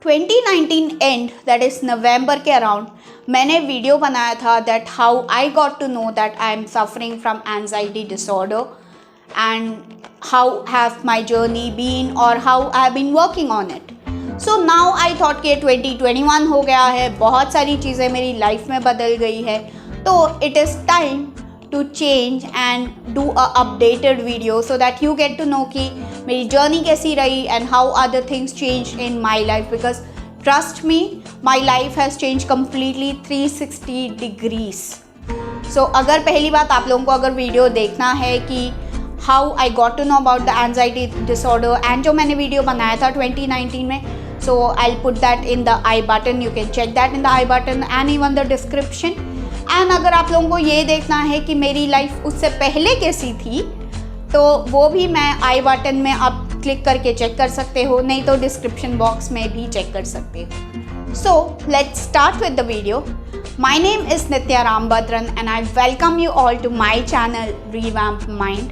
2019 and that is नवंबर के around मैंने video बनाया था that how I got to know that I am suffering from anxiety disorder and how have my journey been और how I have been working on it. So now I thought कि 2021 हो गया है, बहुत सारी चीज़ें मेरी लाइफ में बदल गई है, तो it is time to change and do a updated video so that you get to know कि मेरी journey कैसी रही and how other things changed in my life, because trust me my life has changed completely 360 degrees. So अगर पहली बात आप लोगों को अगर वीडियो देखना है कि how I got to know about the anxiety disorder and जो मैंने वीडियो बनाया था 2019 में, so I'll put that in the I button. You can check that in the I button and even the description. And अगर आप लोगों को ये देखना है कि मेरी लाइफ उससे पहले कैसी थी, तो वो भी मैं आई बटन में आप क्लिक करके चेक कर सकते हो, नहीं तो डिस्क्रिप्शन बॉक्स में भी चेक कर सकते हो. So let's start with the video. My name is Nitya Rambhadran and I welcome you all to my channel Revamp Mind.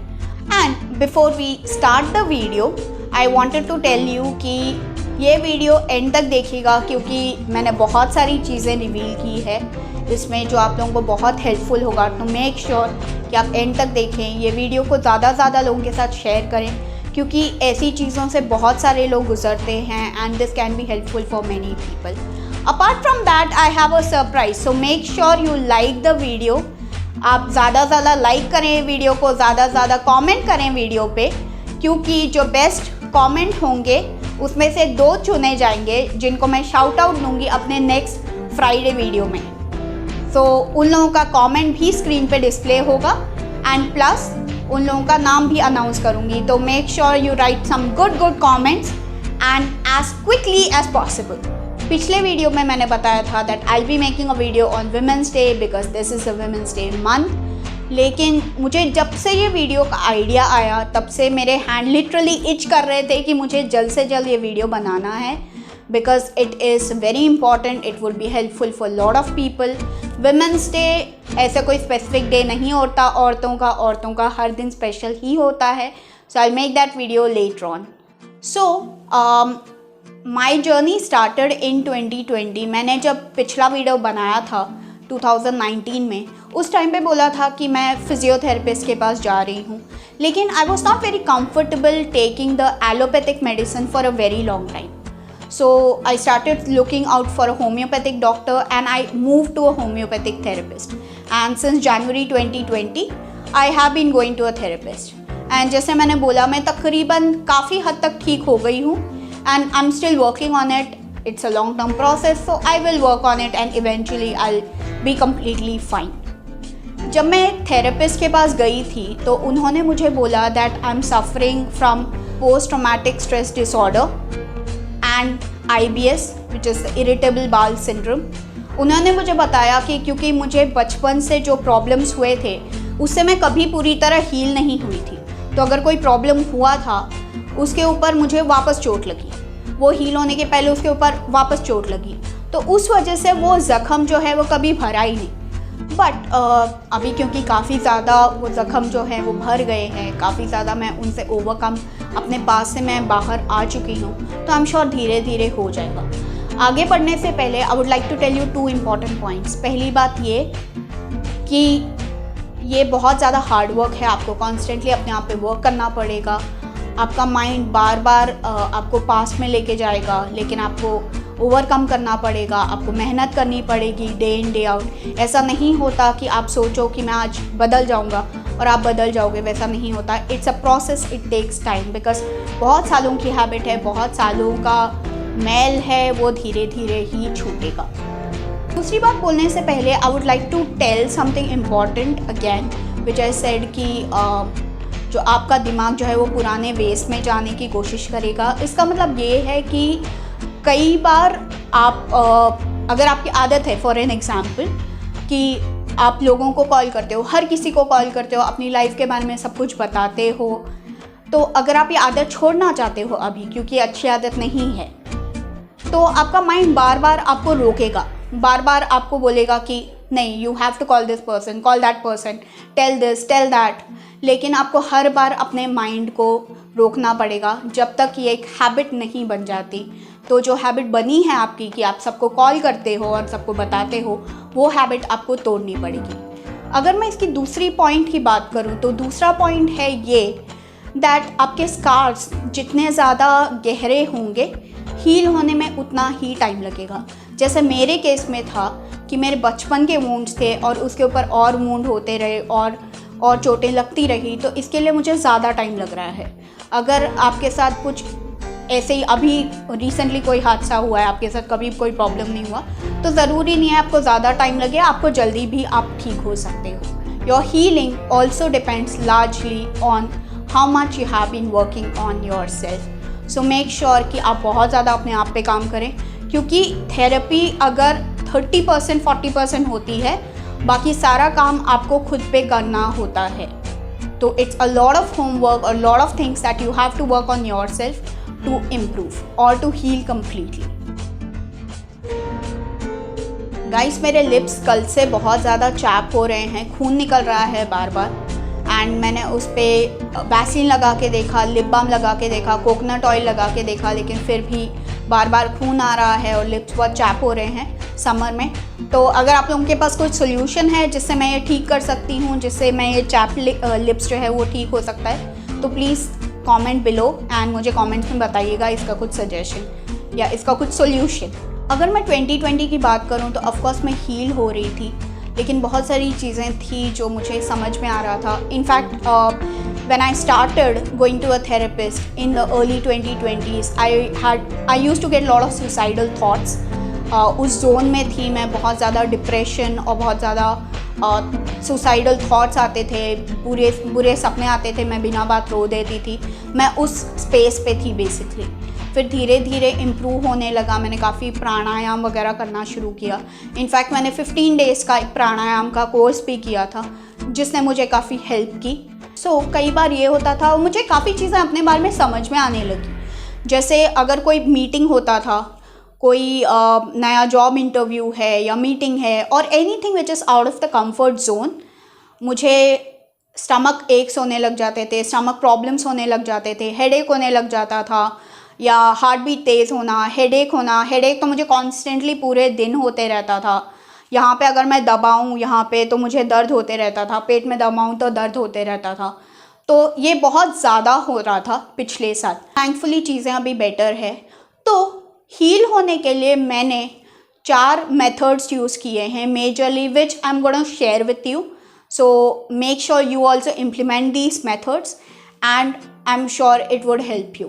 And before we start the video I wanted to tell you कि ये video and तक देखिएगा, क्योंकि मैंने बहुत सारी चीज़ें reveal की है इसमें जो आप लोगों को बहुत हेल्पफुल होगा. तो मेक श्योर कि आप एंड तक देखें, ये वीडियो को ज़्यादा से ज़्यादा लोगों के साथ शेयर करें, क्योंकि ऐसी चीज़ों से बहुत सारे लोग गुजरते हैं and this can be helpful for many people. Apart from that I have a surprise, so make sure you like the video. आप ज़्यादा से ज़्यादा लाइक करें वीडियो को, ज़्यादा से ज़्यादा कॉमेंट करें वीडियो पे, क्योंकि जो बेस्ट कॉमेंट होंगे उसमें से 2 चुने जाएंगे जिनको मैं शाउट आउट दूँगी अपने नेक्स्ट फ्राइडे वीडियो में. तो उन लोगों का कमेंट भी स्क्रीन पे डिस्प्ले होगा एंड प्लस उन लोगों का नाम भी अनाउंस करूँगी. तो make sure you write some good comments and as quickly as possible. पिछले वीडियो में मैंने बताया था that I will be making a video on women's day because this is a women's day month. लेकिन मुझे जब से ये वीडियो का आइडिया आया तब से मेरे हैंड लिटरली इच कर रहे थे कि मुझे जल्द से जल्द ये वीडियो बनाना है, because it is very important. It will be helpful for lot of people. Women's Day ऐसा कोई specific day नहीं होता औरतों का हर दिन स्पेशल ही होता है. So I'll make that video later on. So my journey started in 2020. मैंने जब पिछला वीडियो बनाया था 2019 में, उस टाइम पे बोला था कि मैं फिजियोथेरेपिस्ट के पास जा रही हूँ, लेकिन I was not very comfortable taking the allopathic medicine for a very long time. So I started looking out for a homeopathic doctor and I moved to a homeopathic therapist. And since January 2020, I have been going to a therapist. And जैसे मैंने बोला, मैं तकरीबन काफ़ी हद तक ठीक हो गई हूँ and I'm still working on it. It's a long-term process, so I will work on it and eventually I'll be completely fine. जब मैं थेरेपिस्ट के पास गई थी तो उन्होंने मुझे बोला that I'm suffering from post-traumatic stress disorder and IBS which is irritable bowel syndrome. उन्होंने मुझे बताया कि क्योंकि मुझे बचपन से जो प्रॉब्लम्स हुए थे उससे मैं कभी पूरी तरह हील नहीं हुई थी, तो अगर कोई प्रॉब्लम हुआ था उसके ऊपर मुझे वापस चोट लगी, वो हील होने के पहले उसके ऊपर वापस चोट लगी, तो उस वजह से वो ज़ख़म जो है वो कभी भरा ही नहीं. बट अभी क्योंकि काफ़ी ज़्यादा वो ज़ख़म जो है वो भर गए हैं, काफ़ी ज़्यादा मैं उनसे ओवरकम अपने पास से मैं बाहर आ चुकी हूँ, तो आई एम श्योर धीरे धीरे हो जाएगा. आगे बढ़ने से पहले I would like to tell you 2 important points. पहली बात ये कि ये बहुत ज़्यादा हार्ड वर्क है, आपको कॉन्स्टेंटली अपने आप पे वर्क करना पड़ेगा. आपका माइंड बार बार आपको पास्ट में लेके जाएगा, लेकिन आपको ओवरकम करना पड़ेगा, आपको मेहनत करनी पड़ेगी डे इन डे आउट. ऐसा नहीं होता कि आप सोचो कि मैं आज बदल जाऊंगा और आप बदल जाओगे, वैसा नहीं होता. It's a process, it takes time, because बहुत सालों की हैबिट है, बहुत सालों का मैल है, वो धीरे धीरे ही छूटेगा. दूसरी बात बोलने से पहले I would like to tell something important again which I said कि जो आपका दिमाग जो है वो पुराने वेस में जाने की कोशिश करेगा. इसका मतलब ये है कि कई बार आप अगर आपकी आदत है, फॉर एन एग्ज़ाम्पल, कि आप लोगों को कॉल करते हो, हर किसी को कॉल करते हो, अपनी लाइफ के बारे में सब कुछ बताते हो, तो अगर आप ये आदत छोड़ना चाहते हो अभी, क्योंकि अच्छी आदत नहीं है, तो आपका माइंड बार बार आपको रोकेगा, बार बार आपको बोलेगा कि नहीं, you have to call this person, call that person, tell this, tell that. लेकिन आपको हर बार अपने माइंड को रोकना पड़ेगा जब तक ये एक हैबिट नहीं बन जाती. तो जो हैबिट बनी है आपकी कि आप सबको कॉल करते हो और सबको बताते हो, वो हैबिट आपको तोड़नी पड़ेगी। अगर मैं इसकी दूसरी पॉइंट की बात करूँ तो दूसरा पॉइंट है ये दैट आपके स्कार्स जितने ज़्यादा गहरे होंगे, हील होने में उतना ही टाइम लगेगा। जैसे मेरे केस में था कि मेरे बचपन के वूंड्स थे और उसके ऊपर और वूंड होते रहे और चोटें लगती रही, तो इसके लिए मुझे ज़्यादा टाइम लग रहा है। अगर आपके साथ कुछ ऐसे ही अभी रिसेंटली कोई हादसा हुआ है, आपके साथ कभी कोई प्रॉब्लम नहीं हुआ, तो ज़रूरी नहीं है आपको ज़्यादा टाइम लगे, आपको जल्दी भी आप ठीक हो सकते हो। Your healing also depends largely on how much you have been working on yourself. So make sure कि आप बहुत ज़्यादा अपने आप पे काम करें, क्योंकि थेरेपी अगर 30% 40% होती है, बाकी सारा काम आपको खुद पे करना होता है। तो it's a lot of homework और lot of things that you have to work on yourself to improve और टू हील कम्प्लीटली। गाइस, मेरे लिप्स कल से बहुत ज़्यादा चैप हो रहे हैं, खून निकल रहा है बार बार, एंड मैंने उस पर वैसलीन लगा के देखा, लिप बाम लगा के देखा, कोकोनट ऑयल लगा के देखा, लेकिन फिर भी बार बार खून आ रहा है और लिप्स बहुत चैप हो रहे हैं समर में। तो अगर आप लोगों के पास कुछ सोल्यूशन है जिससे मैं ये ठीक कर सकती हूँ, जिससे मैं ये चैप लिप्स जो है वो ठीक हो सकता है, तो प्लीज़ कमेंट बिलो एंड मुझे कमेंट्स में बताइएगा इसका कुछ सजेशन या इसका कुछ सोल्यूशन। अगर मैं 2020 की बात करूँ तो ऑफकोर्स मैं हील हो रही थी, लेकिन बहुत सारी चीज़ें थी जो मुझे समझ में आ रहा था। In fact when I started going to a therapist in the early 2020s, I used to get a lot of suicidal thoughts. उस जोन में थी मैं, बहुत ज़्यादा डिप्रेशन और बहुत ज़्यादा सुसाइडल थॉट्स आते थे, बुरे सपने आते थे, मैं बिना बात रो देती थी। मैं उस स्पेस पे थी बेसिकली। फिर धीरे धीरे इम्प्रूव होने लगा, मैंने काफ़ी प्राणायाम वगैरह करना शुरू किया। इनफैक्ट मैंने 15 डेज़ का एक प्राणायाम का कोर्स भी किया था, जिसने मुझे काफ़ी हेल्प की। कई बार ये होता था, मुझे काफ़ी चीज़ें अपने बारे में समझ में आने लगी। जैसे अगर कोई मीटिंग होता था, कोई नया जॉब इंटरव्यू है या मीटिंग है, और anything which is out of the comfort zone, मुझे स्टमक एक्स होने लग जाते थे, स्टमक प्रॉब्लम्स होने लग जाते थे, हेडेक होने लग जाता था, या हार्ट बीट तेज़ होना, हेडेक तो मुझे कॉन्स्टेंटली पूरे दिन होते रहता था। यहाँ पे अगर मैं दबाऊँ यहाँ पे तो मुझे दर्द होते रहता था, पेट में दबाऊँ तो दर्द होते रहता था। तो ये बहुत ज़्यादा हो रहा था पिछले साल। थैंकफुली चीज़ें अभी बेटर है। तो हील होने के लिए मैंने 4 मेथड्स यूज़ किए हैं majorly, which I am gonna share with you. So make sure you also implement these methods and I am sure it would help you.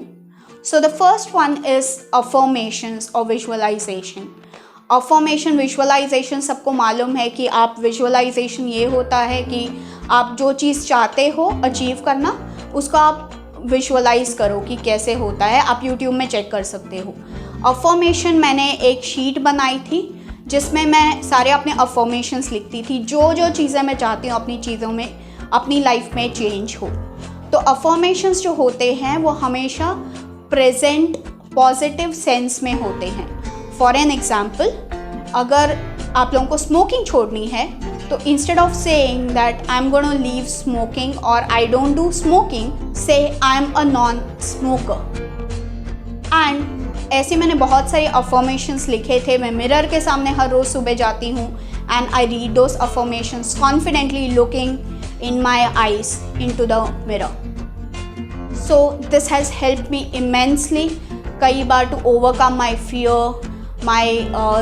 So the first one is affirmations और visualisation. Affirmation, visualisation सबको मालूम है कि आप visualisation ये होता है कि आप जो चीज़ चाहते हो अचीव करना, उसको आप विजुअलाइज करो कि कैसे होता है। आप यूट्यूब में चेक कर सकते हो। अफर्मेशन मैंने एक शीट बनाई थी जिसमें मैं सारे अपने अफर्मेशंस लिखती थी, जो जो चीज़ें मैं चाहती हूँ अपनी चीज़ों में, अपनी लाइफ में चेंज हो। तो अफर्मेशंस जो होते हैं वो हमेशा प्रेजेंट पॉजिटिव सेंस में होते हैं। फॉर एन एग्जाम्पल, अगर आप लोगों को स्मोकिंग छोड़नी है तो instead of saying that I am gonna leave smoking और आई डोंट डू स्मोकिंग, से I am a non smoker. And ऐसे मैंने बहुत सारे अफर्मेशंस लिखे थे। मैं मिरर के सामने हर रोज़ सुबह जाती हूँ and I read those affirmations confidently looking in my eyes into the mirror. So this has helped me immensely कई बार to overcome my fear, my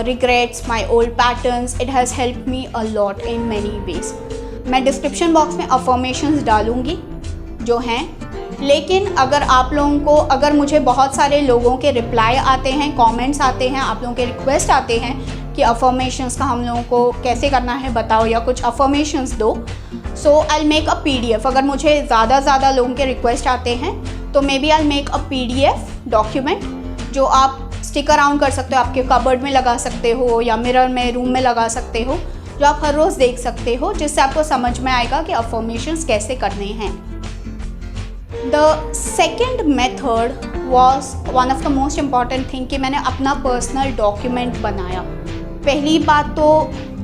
regrets, my old patterns. It has helped me a lot in many ways. मैं description box में affirmations डालूँगी जो हैं, लेकिन अगर आप लोगों को, अगर मुझे बहुत सारे लोगों के रिप्लाई आते हैं, कमेंट्स आते हैं, आप लोगों के रिक्वेस्ट आते हैं कि अफर्मेशंस का हम लोगों को कैसे करना है बताओ या कुछ अफर्मेशंस दो, सो आई मेक अ PDF। अगर मुझे ज़्यादा लोगों के रिक्वेस्ट आते हैं तो maybe I make a PDF document जो आप स्टिक अराउंड कर सकते हो, आपके कबर्ड में लगा सकते हो या मिरर में रूम में लगा सकते हो, जो आप हर रोज़ देख सकते हो, जिससे आपको समझ में आएगा कि अफर्मेशंस कैसे करने हैं। The second method was one of the most important thing कि मैंने अपना पर्सनल डॉक्यूमेंट बनाया। पहली बात तो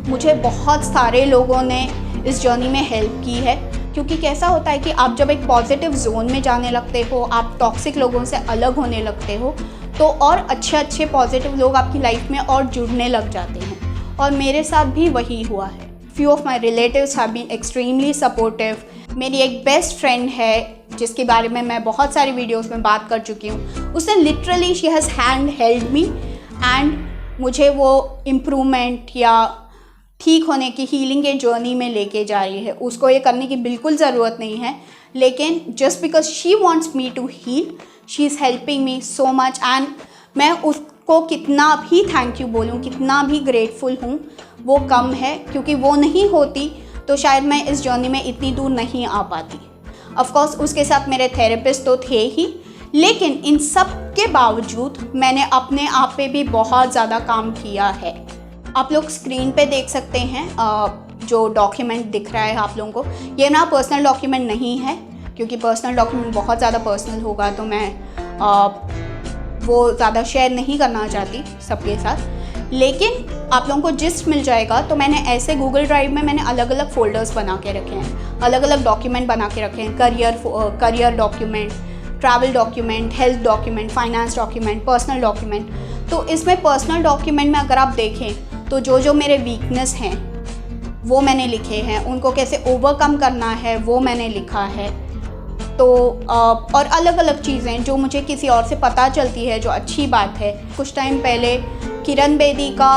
मुझे बहुत सारे लोगों ने इस जर्नी में हेल्प की है, क्योंकि कैसा होता है कि आप जब एक पॉजिटिव जोन में जाने लगते हो, आप टॉक्सिक लोगों से अलग होने लगते हो, तो और अच्छे अच्छे पॉजिटिव लोग आपकी लाइफ में और जुड़ने लग जाते हैं, और मेरे साथ भी वही हुआ है। Few of my relatives have been extremely supportive. मेरी एक बेस्ट फ्रेंड है जिसके बारे में मैं बहुत सारी वीडियोस में बात कर चुकी हूँ, उसने literally she has hand held me and मुझे वो इम्प्रूवमेंट या ठीक होने की, हीलिंग के जर्नी में लेके जा रही है। उसको ये करने की बिल्कुल ज़रूरत नहीं है, लेकिन just because she wants me to heal, she is helping me so much. And मैं उसको कितना भी थैंक यू बोलूँ, कितना भी ग्रेटफुल हूँ, वो कम है, क्योंकि वो नहीं होती तो शायद मैं इस जर्नी में इतनी दूर नहीं आ पाती। ऑफकोर्स उसके साथ मेरे थेरेपिस्ट तो थे ही, लेकिन इन सब के बावजूद मैंने अपने आप पे भी बहुत ज़्यादा काम किया है। आप लोग स्क्रीन पे देख सकते हैं जो डॉक्यूमेंट दिख रहा है आप लोगों को, ये ना पर्सनल डॉक्यूमेंट नहीं है, क्योंकि पर्सनल डॉक्यूमेंट बहुत ज़्यादा पर्सनल होगा तो मैं वो ज़्यादा शेयर नहीं करना चाहती सबके साथ। लेकिन आप लोगों को जिस्ट मिल जाएगा। तो मैंने ऐसे गूगल ड्राइव में मैंने अलग अलग फ़ोल्डर्स बना के रखे हैं, अलग अलग डॉक्यूमेंट बना के रखे हैं, career document, travel document, health document, finance document, personal document. तो इसमें पर्सनल डॉक्यूमेंट में अगर आप देखें तो जो जो मेरे वीकनेस हैं वो मैंने लिखे हैं, उनको कैसे ओवरकम करना है वो मैंने लिखा है। तो और अलग अलग चीज़ें जो मुझे किसी और से पता चलती है, जो अच्छी बात है। कुछ टाइम पहले किरण बेदी का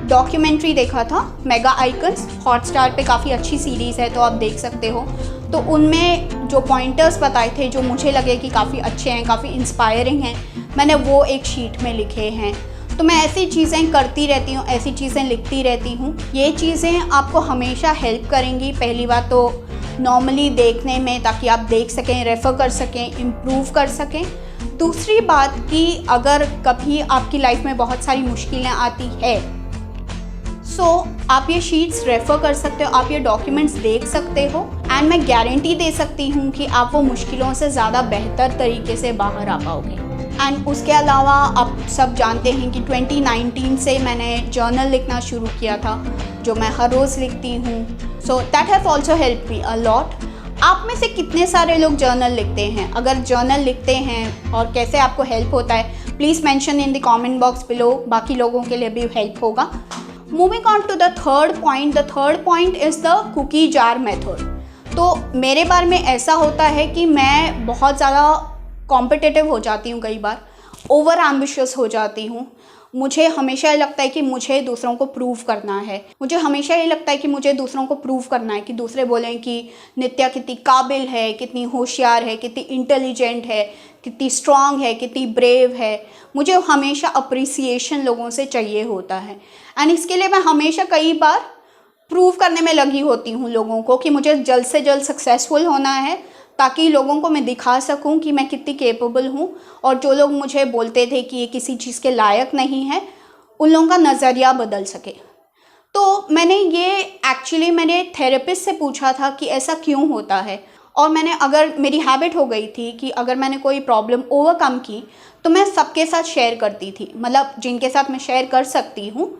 डॉक्यूमेंट्री देखा था, मेगा आइकन्स, हॉटस्टार पे काफ़ी अच्छी सीरीज़ है तो आप देख सकते हो। तो उनमें जो पॉइंटर्स बताए थे जो मुझे लगे कि काफ़ी अच्छे हैं, काफ़ी इंस्पायरिंग हैं, मैंने वो एक शीट में लिखे हैं। तो मैं ऐसी चीज़ें करती रहती हूँ, ऐसी चीज़ें लिखती रहती हूँ। ये चीज़ें आपको हमेशा हेल्प करेंगी। पहली बात तो नॉर्मली देखने में, ताकि आप देख सकें, रेफ़र कर सकें, इम्प्रूव कर सकें। दूसरी बात कि अगर कभी आपकी लाइफ में बहुत सारी मुश्किलें आती है, सो आप ये शीट्स रेफ़र कर सकते हो, आप ये डॉक्यूमेंट्स देख सकते हो, एंड मैं गारंटी दे सकती हूँ कि आप वो मुश्किलों से ज़्यादा बेहतर तरीके से बाहर आ पाओगे। एंड उसके अलावा आप सब जानते हैं कि 2019 से मैंने जर्नल लिखना शुरू किया था, जो मैं हर रोज़ लिखती हूँ। So that has also help me a lot. आप में से कितने सारे लोग जर्नल लिखते हैं? अगर जर्नल लिखते हैं और कैसे आपको हेल्प होता है, please mention in the comment box below, बाकी लोगों के लिए भी हेल्प होगा। Moving on to the third point, the third point is the cookie jar method. तो मेरे बारे में ऐसा होता है कि मैं बहुत ज़्यादा कॉम्पिटिटिव हो जाती हूँ, कई बार ओवर एम्बिशियस हो जाती हूँ। मुझे हमेशा ये लगता है कि मुझे दूसरों को प्रूव करना है, मुझे हमेशा ये लगता है कि मुझे दूसरों को प्रूव करना है, कि दूसरे बोलें कि नित्या कितनी काबिल है, कितनी होशियार है, कितनी इंटेलिजेंट है, कितनी स्ट्रांग है, कितनी ब्रेव है। मुझे हमेशा अप्रिसिएशन लोगों से चाहिए होता है, एंड इसके लिए मैं हमेशा कई बार प्रूव करने में लगी होती हूँ लोगों को कि मुझे जल्द से जल्द सक्सेसफुल होना है, ताकि लोगों को मैं दिखा सकूं कि मैं कितनी कैपेबल हूं, और जो लोग मुझे बोलते थे कि ये किसी चीज़ के लायक नहीं है, उन लोगों का नज़रिया बदल सके। तो मैंने ये एक्चुअली मेरे थेरेपिस्ट से पूछा था कि ऐसा क्यों होता है, और मैंने, अगर मेरी हैबिट हो गई थी कि अगर मैंने कोई प्रॉब्लम ओवरकम की तो मैं सबके साथ शेयर करती थी, मतलब जिनके साथ मैं शेयर कर सकती हूँ,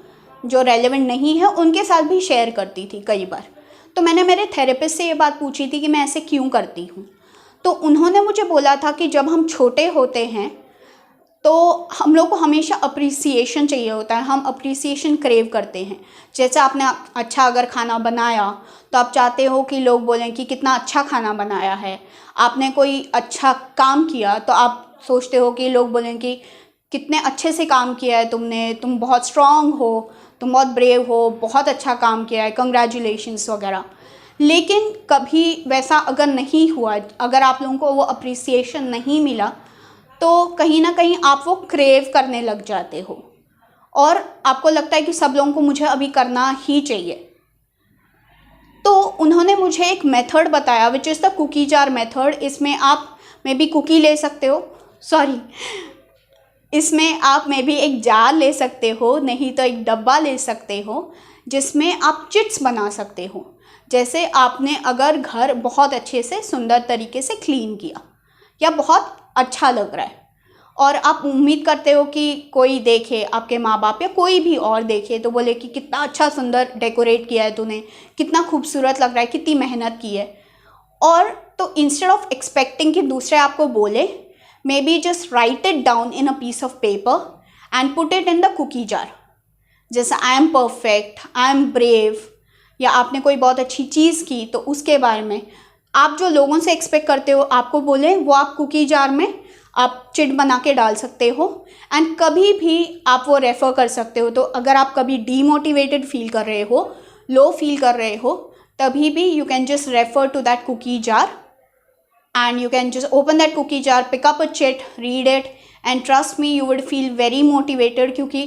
जो रेलेवेंट नहीं है उनके साथ भी शेयर करती थी कई बार। तो मैंने मेरे थेरेपिस्ट से ये बात पूछी थी कि मैं ऐसे क्यों करती हूँ। तो उन्होंने मुझे बोला था कि जब हम छोटे होते हैं तो हम लोग को हमेशा अप्रिसिएशन चाहिए होता है, हम अप्रिसिएशन क्रेव करते हैं। जैसे आपने अच्छा अगर खाना बनाया तो आप चाहते हो कि लोग बोलें कि कितना अच्छा खाना बनाया है। आपने कोई अच्छा काम किया तो आप सोचते हो कि लोग बोलें कि कितने अच्छे से काम किया है तुमने, तुम बहुत स्ट्रांग हो, तुम बहुत ब्रेव हो, बहुत अच्छा काम किया है, कंग्रेचुलेशंस वगैरह। लेकिन कभी वैसा अगर नहीं हुआ, अगर आप लोगों को वो अप्रिसिएशन नहीं मिला, तो कहीं ना कहीं आप वो क्रेव करने लग जाते हो, और आपको लगता है कि सब लोगों को मुझे अभी करना ही चाहिए। तो उन्होंने मुझे एक मेथड बताया which is the cookie jar method. इसमें आप मे बी कुकी ले सकते हो, इसमें आप मे बी एक जार ले सकते हो, नहीं तो एक डब्बा ले सकते हो, जिसमें आप चिट्स बना सकते हो। जैसे आपने अगर घर बहुत अच्छे से सुंदर तरीके से क्लीन किया, या बहुत अच्छा लग रहा है, और आप उम्मीद करते हो कि कोई देखे, आपके माँ बाप या कोई भी और देखे तो बोले कि कितना अच्छा सुंदर डेकोरेट किया है तूने, कितना खूबसूरत लग रहा है, कितनी मेहनत की है। और तो इंस्टेड ऑफ एक्सपेक्टिंग कि दूसरे आपको बोले, maybe just write it down in a piece of paper and put it in the cookie jar. जैसे I am perfect, I am brave, या आपने कोई बहुत अच्छी चीज़ की तो उसके बारे में आप जो लोगों से एक्सपेक्ट करते हो आपको बोले, वो आप कुकी जार में आप चिट बना के डाल सकते हो एंड कभी भी आप वो रेफ़र कर सकते हो। तो अगर आप कभी डीमोटिवेटेड फील कर रहे हो, लो फील कर रहे हो, तभी भी you can just refer to that cookie jar and you can just open that cookie jar, pick up a chit, read it, and trust me, you would feel very motivated क्योंकि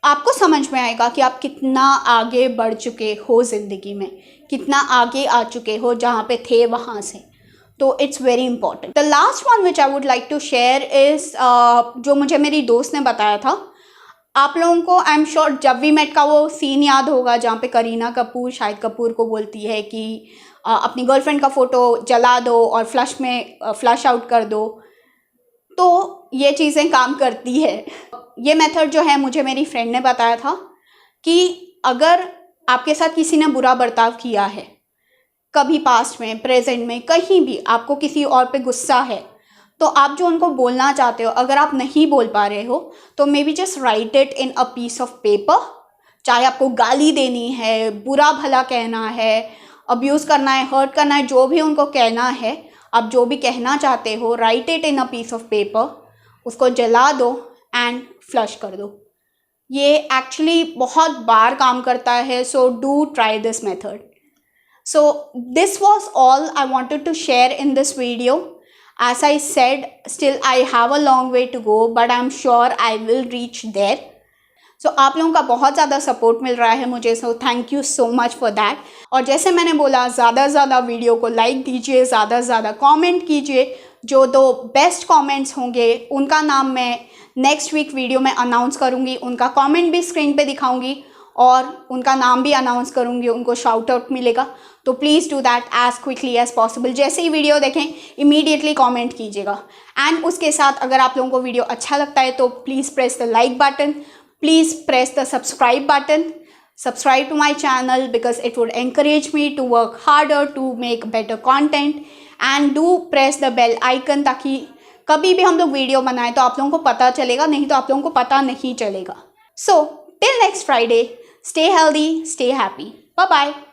आपको समझ में आएगा कि आप कितना आगे बढ़ चुके हो ज़िंदगी में, कितना आगे आ चुके हो जहाँ पे थे वहाँ से। तो it's very important. The last one which I would like to share is जो मुझे मेरी दोस्त ने बताया था। आप लोगों को आई एम श्योर जब वी मेट का वो सीन याद होगा जहाँ पे करीना कपूर शाहिद कपूर को बोलती है कि अपनी गर्लफ्रेंड का फ़ोटो जला दो और फ्लश आउट कर दो। तो ये चीज़ें काम करती है। ये मेथड जो है मुझे मेरी फ्रेंड ने बताया था कि अगर आपके साथ किसी ने बुरा बर्ताव किया है, कभी पास्ट में, प्रेजेंट में, कहीं भी आपको किसी और पे गुस्सा है, तो आप जो उनको बोलना चाहते हो अगर आप नहीं बोल पा रहे हो तो maybe just write it in a piece of paper. चाहे आपको गाली देनी है, बुरा भला कहना है, अब्यूज़ करना है, हर्ट करना है, जो भी उनको कहना है, आप जो भी कहना चाहते हो, write it in a piece of paper, उसको जला दो एंड फ्लश कर दो। ये एक्चुअली बहुत बार काम करता है। So do try this method. So this was all I wanted to share in this video. As I said, still I have a long way to go, but I'm sure I will reach there. So आप लोगों का बहुत ज़्यादा support मिल रहा है मुझे, so thank you so much for that. और जैसे मैंने बोला, ज़्यादा से ज़्यादा वीडियो को लाइक दीजिए, ज़्यादा से ज़्यादा कमेंट कीजिए। जो 2 बेस्ट कमेंट्स होंगे उनका नाम मैं नेक्स्ट वीक वीडियो में अनाउंस करूँगी, उनका कमेंट भी स्क्रीन पे दिखाऊँगी और उनका नाम भी अनाउंस करूँगी, उनको शाउट आउट मिलेगा। तो please do that as quickly as possible. जैसे ही वीडियो देखें इमीडिएटली कमेंट कीजिएगा। एंड उसके साथ अगर आप लोगों को वीडियो अच्छा लगता है तो please press the like button, please press the subscribe button, subscribe to my channel because it would encourage me to work harder to make better content, and do press the bell icon ताकि कभी भी हम लोग video बनाएं तो आप लोगों को पता चलेगा, नहीं तो आप लोगों को पता नहीं चलेगा। So till next Friday, stay healthy, stay happy. Bye bye.